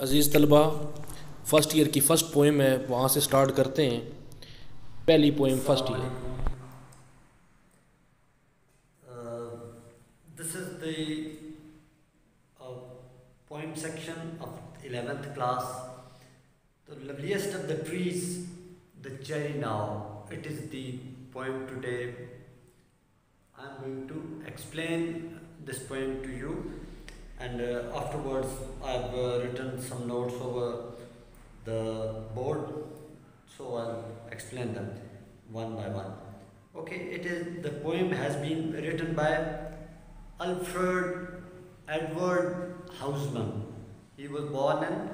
अज़ीज़ तलबा, first year की first poem है, वहाँ से स्टार्ट करते हैं। पहली poem first year. Assalamualaikum. This is the uh, poem section of 11th class. The loveliest of the trees, the cherry now. It is the poem today. I am going to explain this poem to you, and afterwards I have written some notes over the board, so I'll explain them one by one. Okay, the poem has been written by Alfred Edward Houseman. He was born in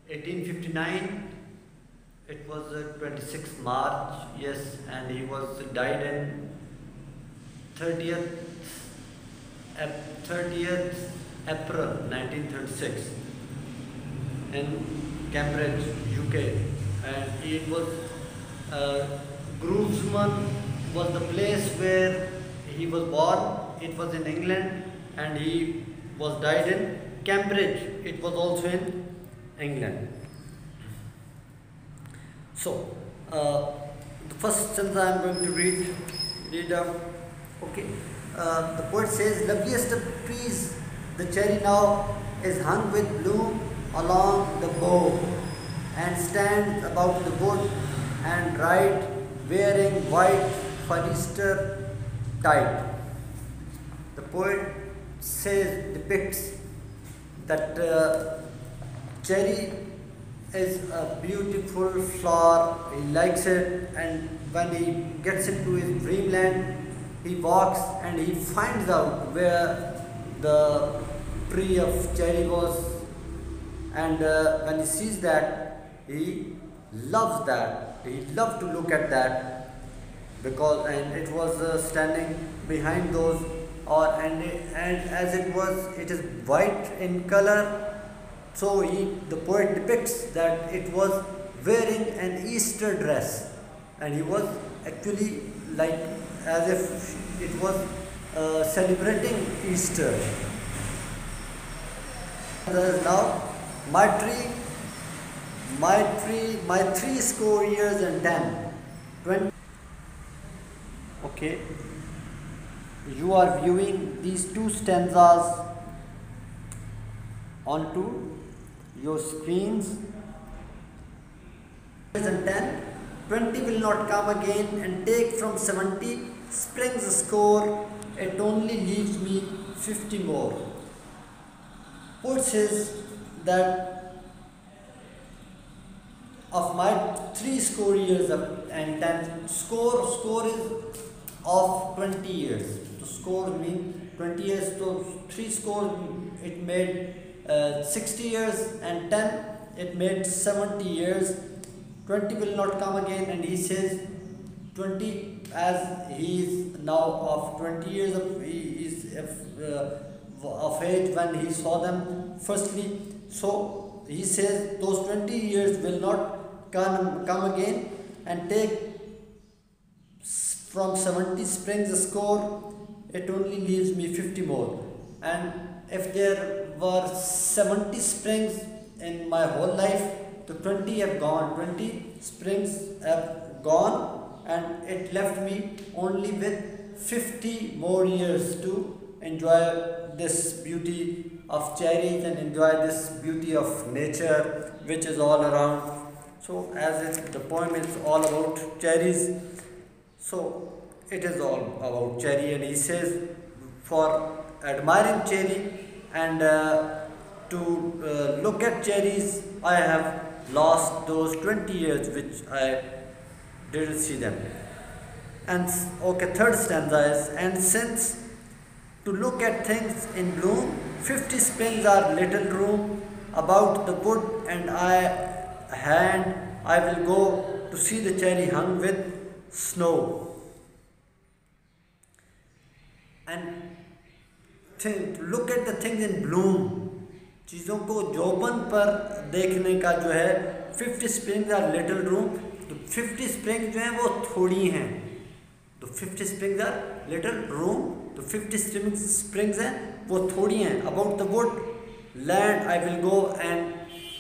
1859. It was 26th March, yes, and he was died in 30th 30th April 1936 in Cambridge, UK, and it was Groovesman was the place where he was born. It was in England, and he was died in Cambridge. It was also in England. So, the first sentence I am going to read out. Okay, the poet says, "Loveliest of trees, the cherry now is hung with bloom along the bough, and stands about the wood and bright, wearing white for Easter tide." The poet depicts that cherry is a beautiful flower. He likes it, and when he gets into his dreamland, he walks and he finds out where the tree of cherry was, and when he sees that, he loves that. He loved to look at that, because and it was standing behind those, and as it is white in color. So the poet depicts that it was wearing an Easter dress, and he was actually like as if it was celebrating Easter. Now, my my 3 and 10, 20. Okay, you are viewing these two stanzas onto your screens. And 10, 20 will not come again, and take from 70 Spring's score, it only leaves me 50 more. Poet says that of my 3 and 10, score is of 20 years. So score means 20 years, so 3 score it made 60 years, and 10 it made 70 years. 20 will not come again, and he says 20, as he is now of 20 years of age when he saw them firstly. So he says those 20 years will not come again, and take from 70 springs score, it only leaves me 50 more. And if there were 70 springs in my whole life, the 20 have gone, 20 springs have gone, and it left me only with 50 more years to enjoy this beauty of cherries and enjoy this beauty of nature which is all around. So the poem is all about cherries, so it is all about cherry, and he says, for admiring cherry and to look at cherries, I have lost those 20 years which I didn't see them. And okay, third stanza is, and since to look at things in bloom, 50 springs are little room about the wood, and I will go to see the cherry hung with snow. And look at the things in bloom, चीज़ों को जोबन पर देखने का जो है 50 springs are little room, तो 50 springs जो हैं वो थोड़ी हैं, तो 50 springs are little room, तो 50 springs हैं वो थोड़ी हैं, about the wood land I will go, and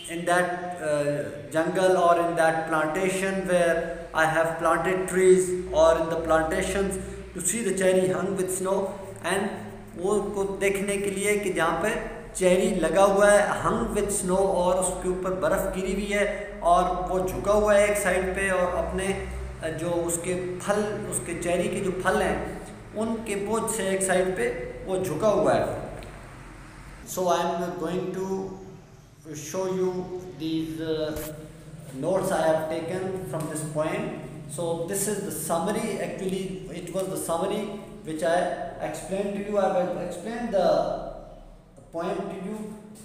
in that jungle or in that plantation where I have planted trees, or in the plantations, to see the cherry hung with snow, and वो को देखने के लिए कि जहाँ पे cherry लगा हुआ है हंग विद स्नो, और उसके ऊपर बर्फ़ गिरी हुई है, और वो झुका हुआ है एक साइड पे, और अपने जो उसके फल, उसके चेरी के जो फल हैं उनके बोझ से एक साइड पे वो झुका हुआ है. So I am going to show you these notes I have taken from this poem. So this is the summary. Actually, it was the summary which I explained to you. I will explain the poem to you.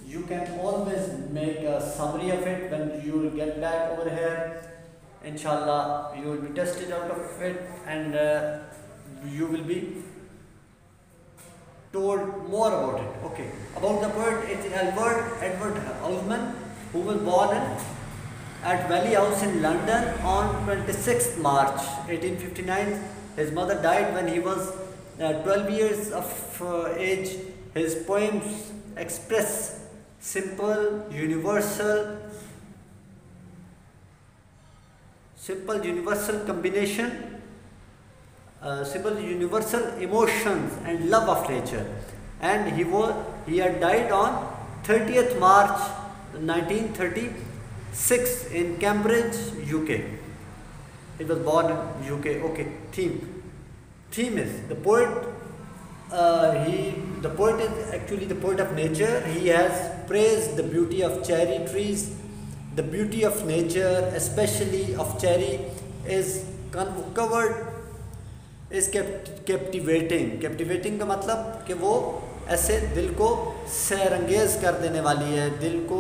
You can always make a summary of it when you will get back over here. Inshallah, you will be tested out of it, and you will be told more about it. Okay, about the poet, it is Edward Houseman, who was born at Valley House in London on 26th March 1859. His mother died when he was 12 years of age. His poems express simple, universal combination, simple universal emotions and love of nature. And he had died on 30th March 1936 in Cambridge, UK. He was born in UK. Okay, theme is the poet. The poet is actually the poet of nature. He has praised the beauty of cherry trees. The beauty of nature, especially of cherry, is captivating. Captivating का मतलब कि वो ऐसे दिल को सैरंगेज कर देने वाली है, दिल को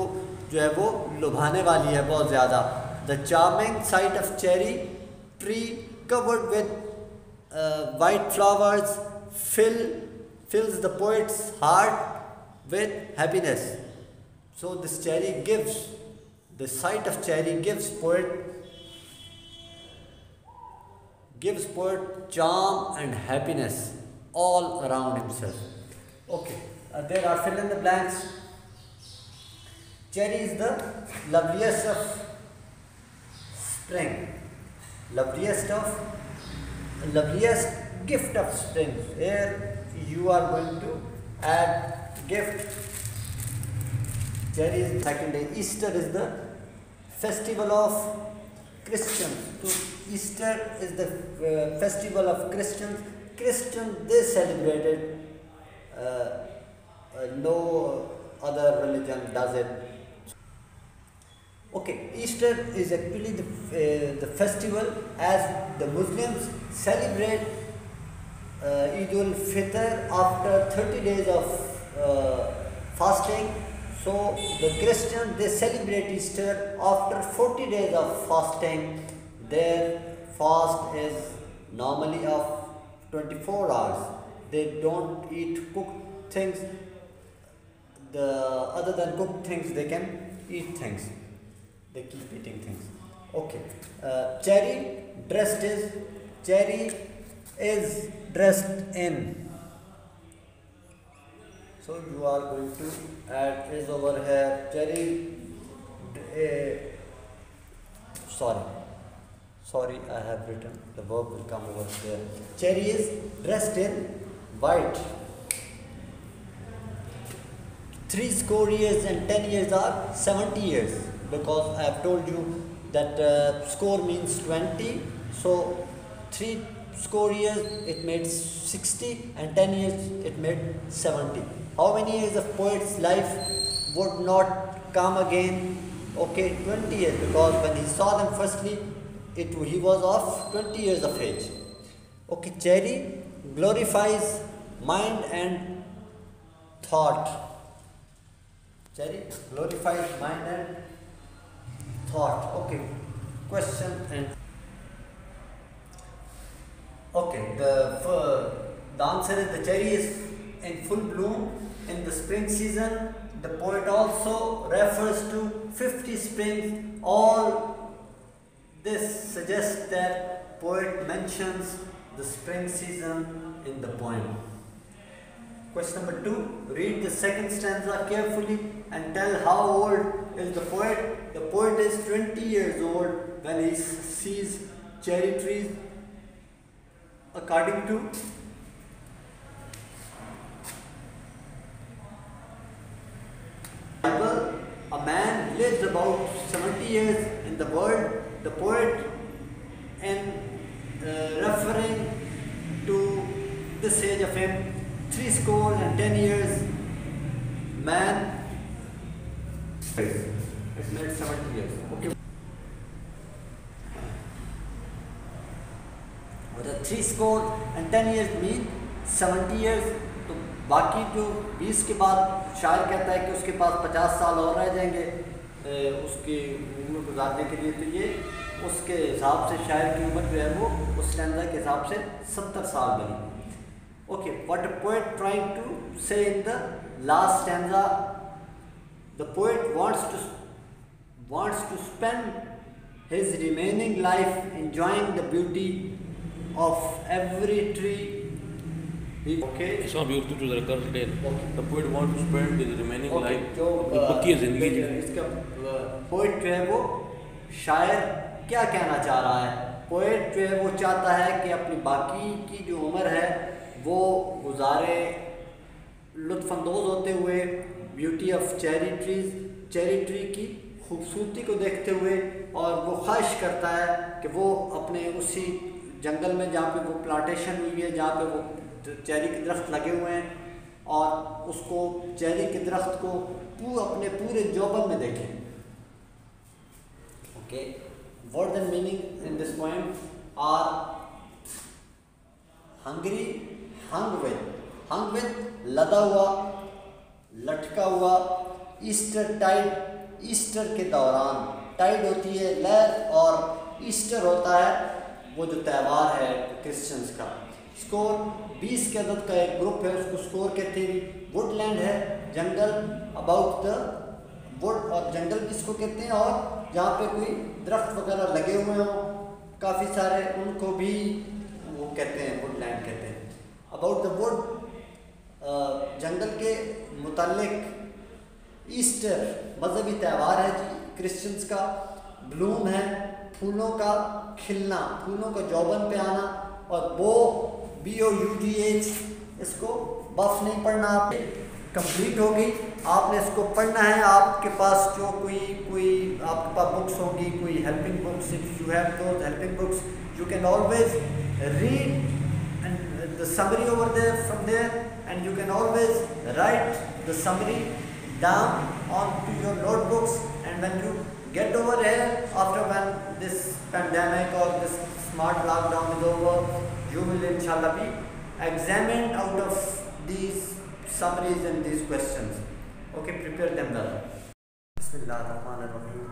जो है वो लुभाने वाली है बहुत ज़्यादा. The charming sight of cherry tree covered with white flowers fills the poet's heart with happiness. So this cherry gives, the sight of cherry gives poet charm and happiness all around himself. Okay, there are fill in the blanks. Cherry is the loveliest of spring, loveliest gift of spring. Here you are going to add gift. Cherry is the second day. Easter is the festival of Christians. So Easter is the festival of Christians. Christians, they celebrated. No other religion does it. Okay, Easter is actually the festival as the Muslims celebrate Eid ul-Fitr after 30 days of fasting. So the Christians, they celebrate Easter after 40 days of fasting. Their fast is normally of 24 hours. They don't eat cooked things. Other than cooked things, they can eat things. They keep eating things. Okay. Cherry is dressed in. So you are going to add is over here. Cherry. Sorry, I have written. The verb will come over there. Cherry is dressed in white. 70 years and 10 years are 70 years, because I have told you that score means 20. So 70 years it made 60, and 10 years it made 70. How many years of poet's life would not come again? Okay, 20 years, because when he saw them firstly, he was of 20 years of age. Okay, cherry glorifies mind and thought. Cherry glorifies mind and thought. Okay, question and okay. The answer is the cherry is in full bloom in the spring season. The poet also refers to 50 springs. All this suggests that poet mentions the spring season in the poem. Question number 2. Read the second stanza carefully and tell how old is the poet. The poet is 20 years old when he sees cherry trees. According to Bible, a man lives about 70 years in the world. The poet, in referring to this age of him, 70 years, man, it's made 70 years. Okay. The 10 years mean 70 years. तो बाकी जो 20 के बाद शायर कहता है कि उसके पास 50 साल और रह जाएंगे उसकी उम्र गुजारने के लिए, तो ये उसके हिसाब से शायर की उम्र जो है वो उस स्टैंजा के हिसाब से 70 साल बनी. Okay, what a poet trying to say in the last stanza, the poet wants to spend his remaining life enjoying the beauty of every tree. Okay. इसमें beauty to the current. The poet wants to spend his remaining life. जो बकी जिंदगी इसका poet जो है वो शायर क्या कहना चाह रहा है? poet जो है वो चाहता है कि अपनी बाकी की जो उम्र है वो गुजारे लुत्फ़अंदोज़ होते हुए ब्यूटी ऑफ चेरी ट्री की खूबसूरती को देखते हुए, और वो ख्वाहिश करता है कि वो अपने उसी जंगल में जहाँ पे वो प्लांटेशन हुई है, जहाँ पे वो चेरी के दरख्त लगे हुए हैं, और उसको चेरी के दरख्त को अपने पूरे जौबन में देखें. Okay, word and meaning in this poem are hungry, hung with लदा हुआ, लटका हुआ, ईस्टर टाइड, ईस्टर के दौरान, टाइड होती है लहर और ईस्टर होता है वो जो त्यौहार है क्रिश्चियंस का. स्कोर 20 के अदद का एक ग्रुप है, उसको स्कोर कहते हैं. वुडलैंड है जंगल, अबाउट द वुड, और जंगल किसको कहते हैं, और जहाँ पे कोई दरख्त वगैरह लगे हुए हों काफ़ी सारे, उनको भी वो कहते हैं वुडलैंड कहते हैं. अबाउट द वुड, जंगल के मुताल्लिक. ईस्टर मजहबी त्यौहार है जी क्रिश्चियंस का. ब्लूम है फूलों का खिलना, फूलों का जौबन पे आना. और BOUDH, इसको बफ नहीं पढ़ना, आप कंप्लीट होगी, आपने इसको पढ़ना है. आपके पास जो कोई आपके पास बुक्स होंगी, कोई helping books, if you have those helping books you can always read and the summary over there from there, and you can always write the summary down onto your notebooks. And when you get over here, after when this pandemic or this smart lockdown is over, you will inshallah be examined out of these summaries and these questions. Okay, prepare them well. Bismillahirrahmanirrahim.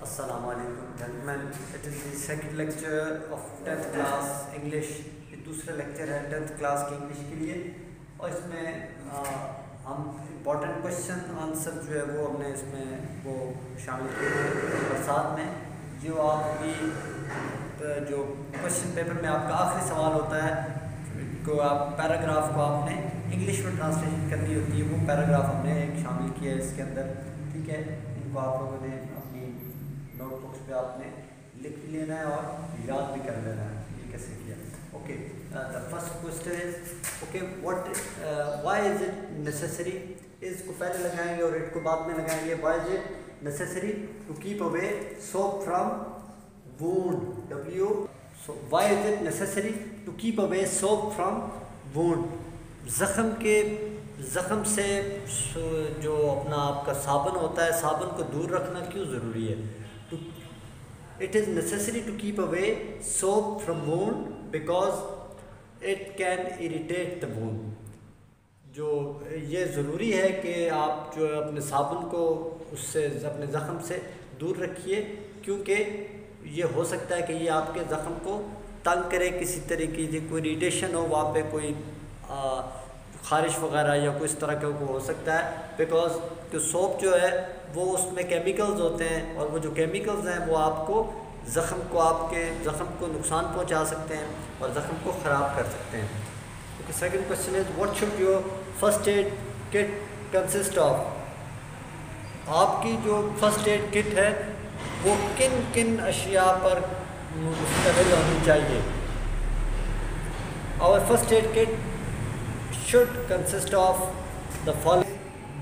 Assalamu alaikum gentlemen. It is the second lecture of 10th class English. ये दूसरा lecture है 10th class की English के लिए, और इसमें हम important question answer जो है वो हमने इसमें वो शामिल किए हैं. और साथ में जो आप भी जो क्वेश्चन पेपर में आपका आखिरी सवाल होता है को आप पैराग्राफ को आपने इंग्लिश में ट्रांसलेशन करनी होती है, वो पैराग्राफ हमने एक शामिल किया है इसके अंदर. ठीक है, इनको आप लोगों ने अपनी नोटबुक्स पे आपने लिख भी लेना है और याद भी कर लेना है ये कैसे किया. Okay, the first question is, okay, why is it necessary? Is को पहले लगाएंगे और it को बाद में लगाएंगे. Why is it necessary to keep away soap from wound? So why is it necessary to keep away soap from wound? ज़ख़म से जो अपना आपका साबुन होता है, साबुन को दूर रखना क्यों ज़रूरी है? It is necessary to keep away soap from wound because it can irritate the wound. जो ये ज़रूरी है कि आप जो अपने साबुन को उससे अपने ज़ख़म से दूर रखिए, क्योंकि ये हो सकता है कि ये आपके ज़ख़म को तंग करे, किसी तरीके की कोई इरिटेशन हो, वहाँ पे कोई ख़ारिश वगैरह या कोई इस तरह का हो सकता है. बिकॉज कि सोप जो है वो उसमें केमिकल्स होते हैं, और वो जो केमिकल्स हैं वो आपको आपके ज़ख़म को नुकसान पहुंचा सकते हैं और ज़ख़म को ख़राब कर सकते हैं. Second question is what should your first aid kit consist of, आपकी जो फर्स्ट एड किट है वो किन किन अशिया पर मुश्तमिल होनी चाहिए। Our first aid kit should consist of the following,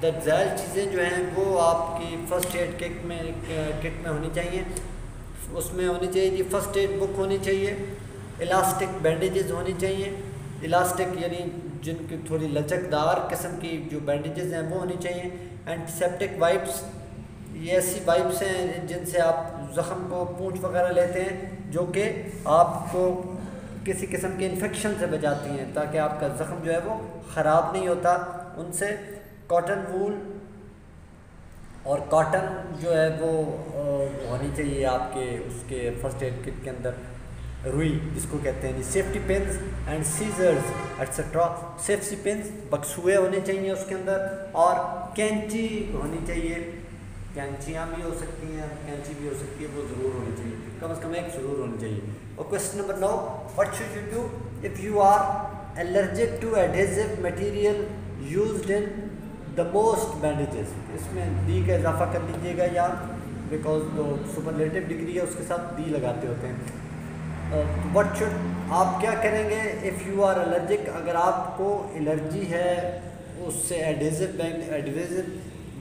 ज़्यादा चीज़ें जो हैं वो आपकी फ़र्स्ट एड किट में होनी चाहिए। उसमें होनी चाहिए जी फ़र्स्ट एड बुक होनी चाहिए, इलास्टिक बैंडेजेस होनी चाहिए, इलास्टिक यानी जिनकी थोड़ी लचकदार किस्म की जो बैंडेजेस हैं वो होनी चाहिए। एंटीसेप्टिक वाइप्स, ये ऐसी वाइप्स हैं जिनसे आप ज़ख़म को पूंछ वगैरह लेते हैं जो कि आपको किसी किस्म के इन्फेक्शन से बचाती हैं ताकि आपका ज़ख़म जो है वो ख़राब नहीं होता उनसे। कॉटन वूल और कॉटन जो है वो होनी चाहिए आपके उसके फर्स्ट एड किट के अंदर। रुई जिसको कहते हैं, safety pins and scissors etcetera, safety pins बक्सुए होने चाहिए उसके अंदर, और कैंची होनी चाहिए। कैंचियाँ भी हो सकती हैं, कैंची भी हो सकती है, वो ज़रूर होनी चाहिए, कम से कम एक ज़रूर होनी चाहिए। और question number 9, what should you do if you are allergic to adhesive material used in the most bandages. इसमें दी का इजाफा कर लीजिएगा या बिकॉज जो सुपरलेटिव डिग्री है उसके साथ दी लगाते होते हैं। व्हाट शुड, आप क्या करेंगे इफ़ यू आर एलर्जिक, अगर आपको एलर्जी है उससे एडहेसिव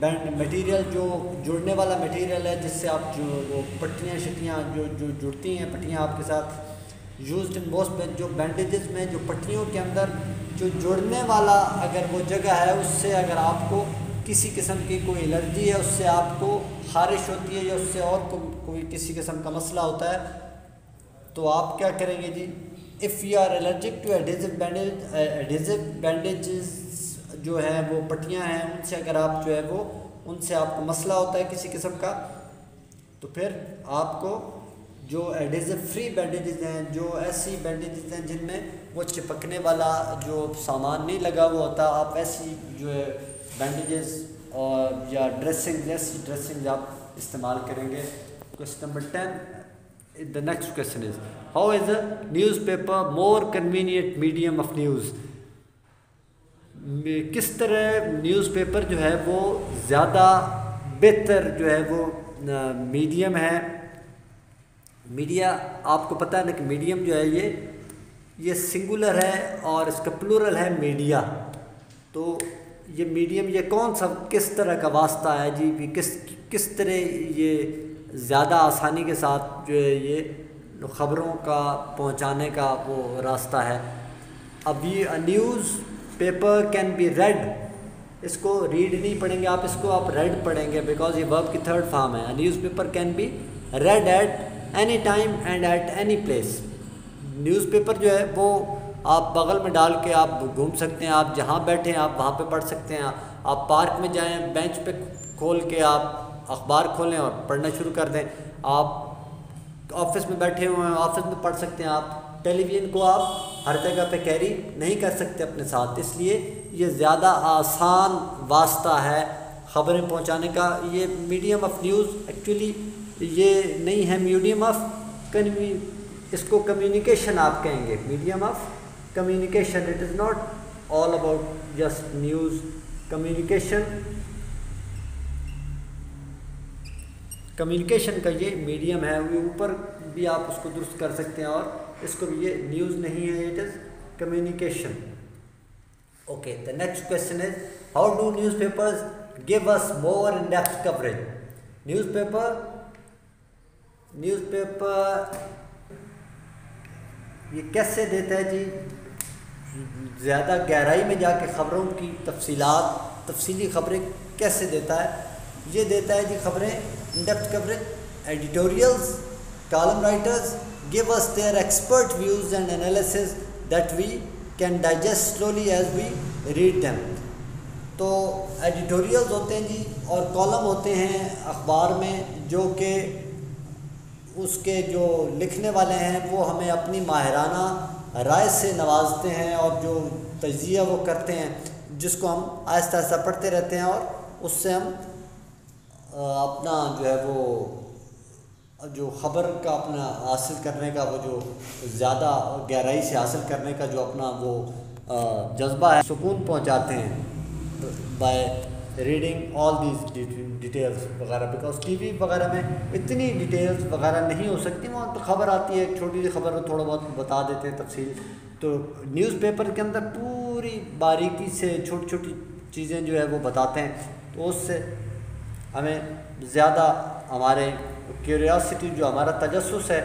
बैंड मटेरियल, जो जुड़ने वाला मटेरियल है जिससे आप जो वो पट्टियाँ शट्टियाँ जो जुड़ती हैं पट्टियाँ आपके साथ, यूज्ड इन मोस्ट, जो बैंडेजेस में जो पट्टियों के अंदर जो जुड़ने वाला अगर वो जगह है उससे अगर आपको किसी किस्म की कोई एलर्जी है, उससे आपको ख़ारिश होती है या उससे और कोई किसी किस्म का मसला होता है, तो आप क्या करेंगे जी। If you are allergic to adhesive bandages जो है वो पट्टियाँ हैं उनसे अगर आप जो है वो उनसे आपको मसला होता है किसी किस्म का, तो फिर आपको जो एडहेसिव फ्री बैंडेजेस हैं, जो ऐसी बैंडेजेस हैं जिनमें वो चिपकने वाला जो सामान नहीं लगा हुआ होता, आप ऐसी जो है बैंडेजेस और या ड्रेसिंग ऐसी ड्रेसिंग आप इस्तेमाल करेंगे। Question number 10, the next question is how is a newspaper more convenient medium of news. किस तरह न्यूज़पेपर जो है वो ज़्यादा बेहतर जो है वो मीडियम है। मीडिया आपको पता है ना कि मीडियम जो है ये सिंगुलर है और इसका प्लूरल है मीडिया। तो ये मीडियम ये कौन सा किस तरह का वास्ता है जी, किस तरह ये ज़्यादा आसानी के साथ जो है ये ख़बरों का पहुंचाने का वो रास्ता है। अभी news paper can be red, इसको रीड नहीं पढ़ेंगे आप, इसको आप रेड पढ़ेंगे बिकॉज ये वर्ब की थर्ड फॉर्म है। News paper can be red at any time and at any place. Newspaper जो है वो आप बगल में डाल के आप घूम सकते हैं, आप जहाँ बैठे हैं आप वहाँ पे पढ़ सकते हैं। आप पार्क में जाएं, बेंच पे खोल के आप अखबार खोलें और पढ़ना शुरू कर दें। आप ऑफिस में बैठे हुए हैं, ऑफिस में पढ़ सकते हैं। आप टेलीविज़न को आप हर जगह पे कैरी नहीं कर सकते अपने साथ, इसलिए ये ज़्यादा आसान वास्ता है ख़बरें पहुंचाने का। ये मीडियम ऑफ न्यूज़ एक्चुअली ये नहीं है, मीडियम ऑफ इसको कम्युनिकेशन आप कहेंगे, medium of communication. It is not all about just news. Communication का ये मीडियम है, वो ऊपर भी आप उसको दुरुस्त कर सकते हैं और इसको भी ये न्यूज़ नहीं है, it is communication. Okay, the next question is how do newspapers give us more in depth coverage. Newspaper ये कैसे देता है जी ज़्यादा गहराई में जाके ख़बरों की तफसीली ख़बरें कैसे देता है। ये देता है जी ख़बरें in depth coverage. Editorials, column writers give us their expert views and analysis that we can digest slowly as we read them। तो एडिटोरियल्स होते हैं जी और कॉलम होते हैं अखबार में, जो कि उसके जो लिखने वाले हैं वो हमें अपनी माहिराना राय से नवाजते हैं और जो तज्जिया वो करते हैं, जिसको हम आहिस्ता आहिस्ता पढ़ते रहते हैं और उससे हम अपना जो है वो जो ख़बर का अपना हासिल करने का वो जो ज़्यादा गहराई से हासिल करने का जो अपना वो जज्बा है, सुकून पहुंचाते हैं by reading all these details वगैरह, बिकॉज टीवी वगैरह में इतनी डिटेल्स वगैरह नहीं हो सकती। वहाँ तो खबर आती है, एक छोटी सी खबर में थोड़ा बहुत बता देते हैं तफसील। तो न्यूज़पेपर के अंदर पूरी बारीकी से छोटी छोटी चीज़ें जो है वो बताते हैं, तो उससे हमें ज़्यादा हमारे क्यूरियोसिटी जो हमारा तजस्सुस है